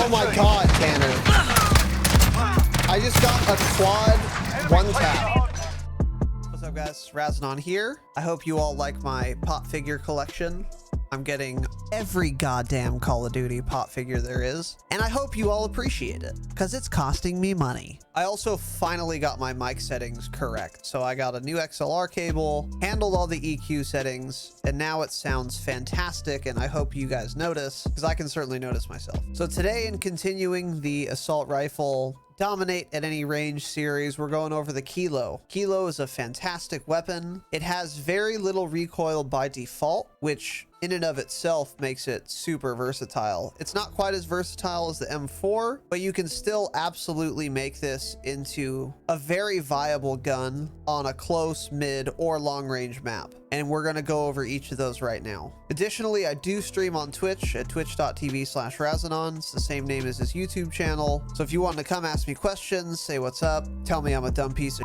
Oh my god, Tanner. I just got a quad one tap. What's up, guys? Razanon here. I hope you all like my pop figure collection. I'm getting every goddamn Call of Duty pop figure there is, and I hope you all appreciate it, because it's costing me money. I also finally got my mic settings correct, so I got a new XLR cable, handled all the EQ settings, and now it sounds fantastic, and I hope you guys notice, because I can certainly notice myself. So today, in continuing the assault rifle dominate at any range series, we're going over the Kilo. Kilo is a fantastic weapon. It has very little recoil by default, which in and of itself makes it super versatile. It's not quite as versatile as the M4, but you can still absolutely make this into a very viable gun on a close, mid, or long range map. And we're gonna go over each of those right now. Additionally, I do stream on Twitch at twitch.tv/Razanon. It's the same name as his YouTube channel. So if you want to come ask me questions, say what's up, tell me I'm a dumb piece of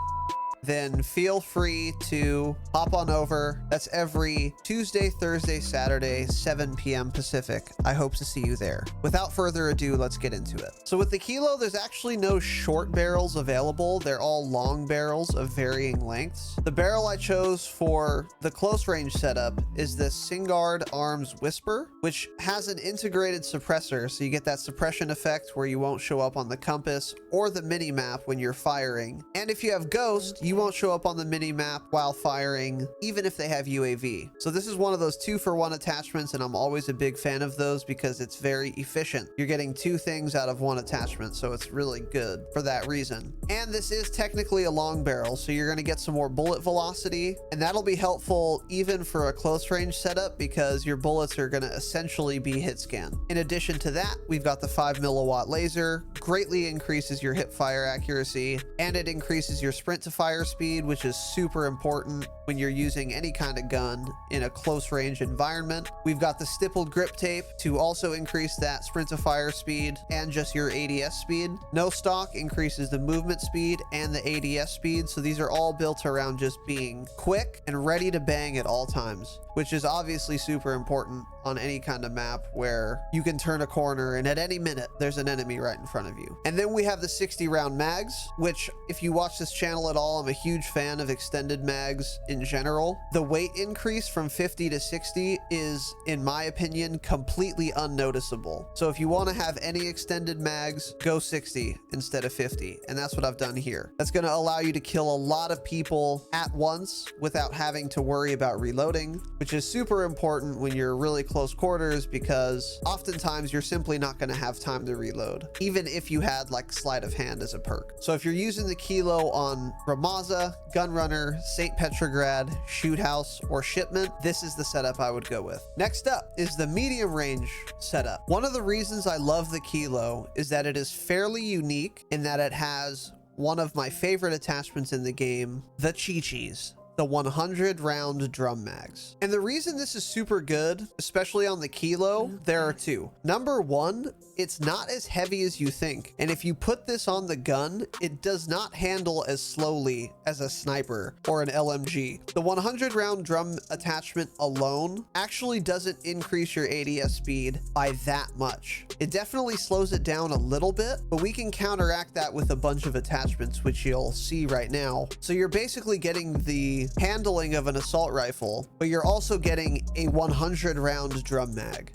then feel free to hop on over. That's every Tuesday, Thursday, Saturday, 7 p.m. Pacific. I hope to see you there. Without further ado, let's get into it. So with the Kilo, there's actually no short barrels available. They're all long barrels of varying lengths. The barrel I chose for the close range setup is the Singard Arms Whisper, which has an integrated suppressor. So you get that suppression effect where you won't show up on the compass or the mini map when you're firing. And if you have Ghost, you won't show up on the mini map while firing, even if they have UAV. So this is one of those 2-for-1 attachments, and I'm always a big fan of those because it's very efficient. You're getting two things out of one attachment, so it's really good for that reason. And this is technically a long barrel, so you're going to get some more bullet velocity, and that'll be helpful even for a close range setup because your bullets are going to essentially be hit scan. In addition to that, we've got the 5 milliwatt laser, greatly increases your hip fire accuracy, and it increases your sprint to fire speed, which is super important when you're using any kind of gun in a close range environment. We've got the stippled grip tape to also increase that sprint to fire speed and just your ADS speed. No stock increases the movement speed and the ADS speed, so these are all built around just being quick and ready to bang at all times, which is obviously super important on any kind of map where you can turn a corner and at any minute there's an enemy right in front of you. And then we have the 60 round mags, which if you watch this channel at all, I'm a huge fan of extended mags in general. The weight increase from 50 to 60 is, in my opinion, completely unnoticeable. So if you want to have any extended mags, go 60 instead of 50. And that's what I've done here. That's going to allow you to kill a lot of people at once without having to worry about reloading, which is super important when you're really close quarters because oftentimes you're simply not going to have time to reload, even if you had like sleight of hand as a perk. So if you're using the Kilo on Ramaza, Gunrunner, St. Petrograd, Shoot House, or Shipment, this is the setup I would go with. Next up is the medium range setup. One of the reasons I love the Kilo is that it is fairly unique in that it has one of my favorite attachments in the game, the Chi-Chis. The 100 round drum mags. And the reason this is super good, especially on the Kilo, there are two. Number one, it's not as heavy as you think. And if you put this on the gun, it does not handle as slowly as a sniper or an LMG. The 100 round drum attachment alone actually doesn't increase your ADS speed by that much. It definitely slows it down a little bit, but we can counteract that with a bunch of attachments, which you'll see right now. So you're basically getting the handling of an assault rifle, but you're also getting a 100 round drum mag,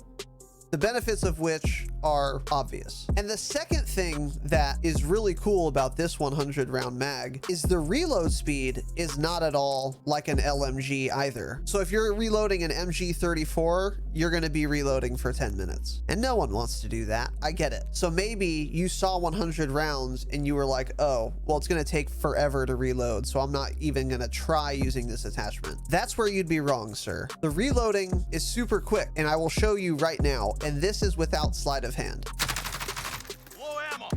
the benefits of which are obvious. And the second thing that is really cool about this 100 round mag is the reload speed is not at all like an LMG either. So if you're reloading an MG34, you're going to be reloading for 10 minutes. And no one wants to do that. I get it. So maybe you saw 100 rounds and you were like, oh, well, it's going to take forever to reload, so I'm not even going to try using this attachment. That's where you'd be wrong, sir. The reloading is super quick, and I will show you right now. And this is without sleight of hand. Low ammo.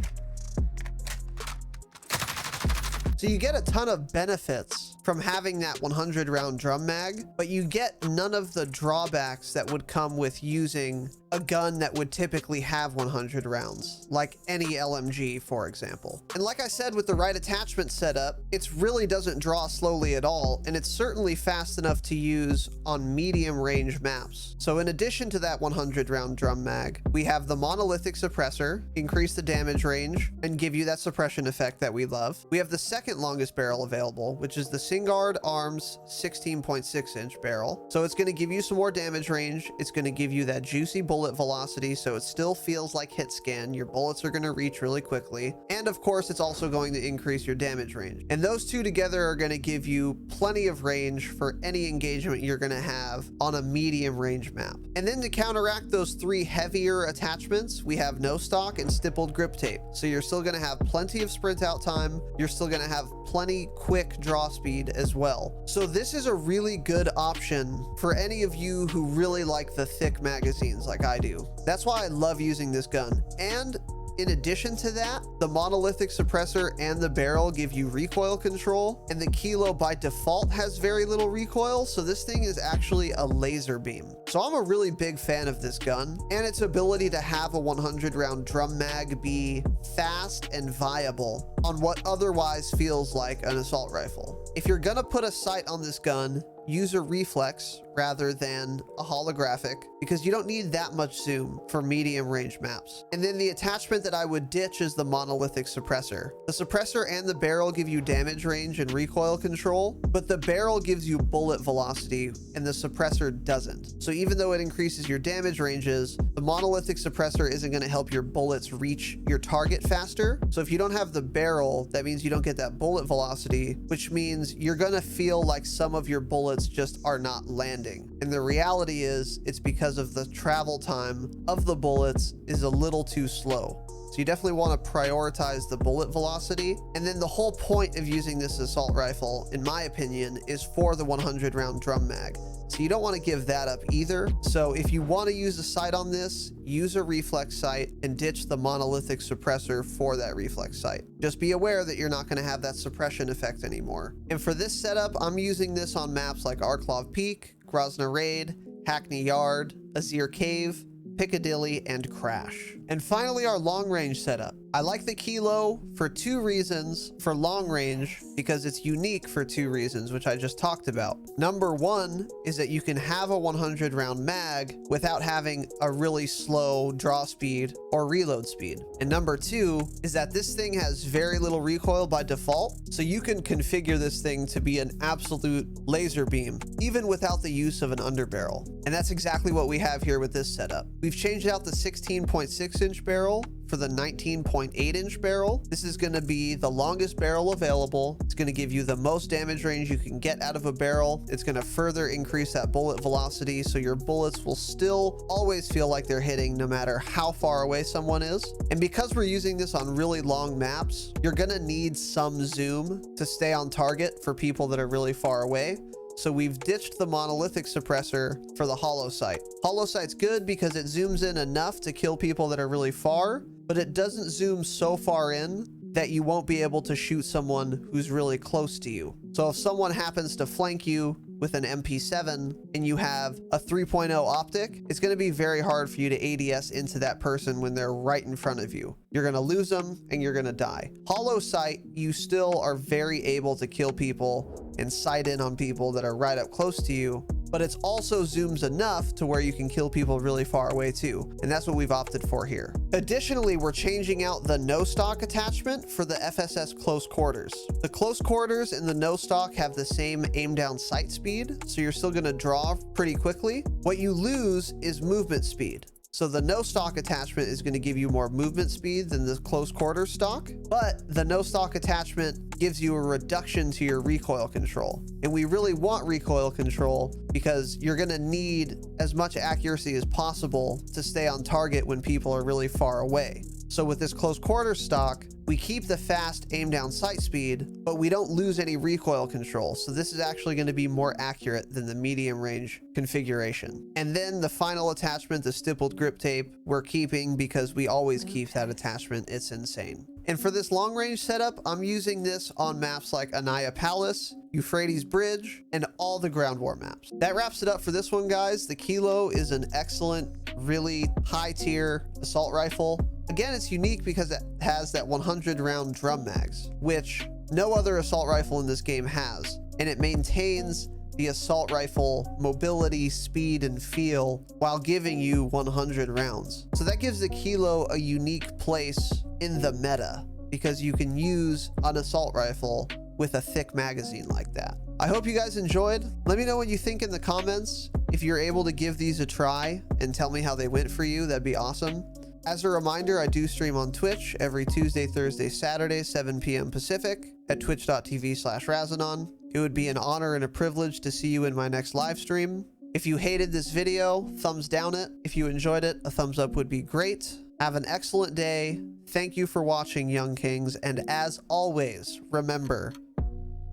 So you get a ton of benefits from having that 100 round drum mag, but you get none of the drawbacks that would come with using a gun that would typically have 100 rounds, like any LMG, for example. And like I said, with the right attachment setup, it really doesn't draw slowly at all, and it's certainly fast enough to use on medium range maps. So in addition to that 100 round drum mag, we have the monolithic suppressor, increase the damage range, and give you that suppression effect that we love. We have the second longest barrel available, which is the Singard Arms 16.6 inch barrel. So it's going to give you some more damage range. It's going to give you that juicy bullet velocity, so it still feels like hit scan. Your bullets are going to reach really quickly. And of course, it's also going to increase your damage range. And those two together are going to give you plenty of range for any engagement you're going to have on a medium range map. And then to counteract those three heavier attachments, we have no stock and stippled grip tape. So you're still going to have plenty of sprint out time. You're still going to have plenty quick draw speed as well. So this is a really good option for any of you who really like the thick magazines like I do. That's why I love using this gun. And in addition to that, the monolithic suppressor and the barrel give you recoil control, and the Kilo by default has very little recoil, so this thing is actually a laser beam. So I'm a really big fan of this gun, and its ability to have a 100 round drum mag be fast and viable on what otherwise feels like an assault rifle. If you're gonna put a sight on this gun, use a reflex rather than a holographic, because you don't need that much zoom for medium range maps. And then the attachment that I would ditch is the monolithic suppressor. The suppressor and the barrel give you damage range and recoil control, but the barrel gives you bullet velocity and the suppressor doesn't. So even though it increases your damage ranges, the monolithic suppressor isn't going to help your bullets reach your target faster. So if you don't have the barrel, that means you don't get that bullet velocity, which means you're going to feel like some of your bullets just are not landing. And the reality is it's because of the travel time of the bullets is a little too slow. So you definitely want to prioritize the bullet velocity. And then the whole point of using this assault rifle, in my opinion, is for the 100 round drum mag. So you don't want to give that up either. So if you want to use a sight on this, use a reflex sight and ditch the monolithic suppressor for that reflex sight. Just be aware that you're not going to have that suppression effect anymore. And for this setup, I'm using this on maps like Arklov Peak, Grozny Raid, Hackney Yard, Azir Cave, Piccadilly, and Crash. And finally, our long range setup. I like the Kilo for two reasons for long range, because it's unique for two reasons, which I just talked about. Number one is that you can have a 100 round mag without having a really slow draw speed or reload speed. And number two is that this thing has very little recoil by default. So you can configure this thing to be an absolute laser beam, even without the use of an underbarrel. And that's exactly what we have here with this setup. We've changed out the 16.6 inch barrel for the 19.8 inch barrel. This is going to be the longest barrel available. It's going to give you the most damage range you can get out of a barrel. It's going to further increase that bullet velocity, so your bullets will still always feel like they're hitting no matter how far away someone is. And because we're using this on really long maps, you're going to need some zoom to stay on target for people that are really far away. So we've ditched the monolithic suppressor for the hollow sight. Hollow sight's good because it zooms in enough to kill people that are really far, but it doesn't zoom so far in that you won't be able to shoot someone who's really close to you. So if someone happens to flank you with an MP7 and you have a 3.0 optic, it's going to be very hard for you to ADS into that person when they're right in front of you. You're going to lose them and you're going to die. Hollow sight, you still are very able to kill people and sight in on people that are right up close to you, but it's also zooms enough to where you can kill people really far away too. And that's what we've opted for here. Additionally, we're changing out the no stock attachment for the FSS close quarters. The close quarters and the no stock have the same aim down sight speed, so you're still gonna draw pretty quickly. What you lose is movement speed. So the no stock attachment is going to give you more movement speed than the close quarter stock, but the no stock attachment gives you a reduction to your recoil control. And we really want recoil control because you're going to need as much accuracy as possible to stay on target when people are really far away. So with this close quarter stock, we keep the fast aim down sight speed, but we don't lose any recoil control. So this is actually going to be more accurate than the medium range configuration. And then the final attachment, the stippled grip tape, we're keeping because we always keep that attachment. It's insane. And for this long range setup, I'm using this on maps like Anaya Palace, Euphrates Bridge, and all the ground war maps. That wraps it up for this one, guys. The Kilo is an excellent, really high tier assault rifle. Again, it's unique because it has that 100 round drum mags, which no other assault rifle in this game has. And it maintains the assault rifle mobility, speed, and feel while giving you 100 rounds. So that gives the Kilo a unique place in the meta because you can use an assault rifle with a thick magazine like that. I hope you guys enjoyed. Let me know what you think in the comments. If you're able to give these a try and tell me how they went for you, that'd be awesome. As a reminder, I do stream on Twitch every Tuesday, Thursday, Saturday, 7 p.m. Pacific at twitch.tv/Razanon. It would be an honor and a privilege to see you in my next live stream. If you hated this video, thumbs down it. If you enjoyed it, a thumbs up would be great. Have an excellent day. Thank you for watching, Young Kings. And as always, remember,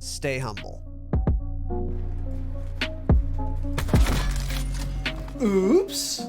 stay humble. Oops.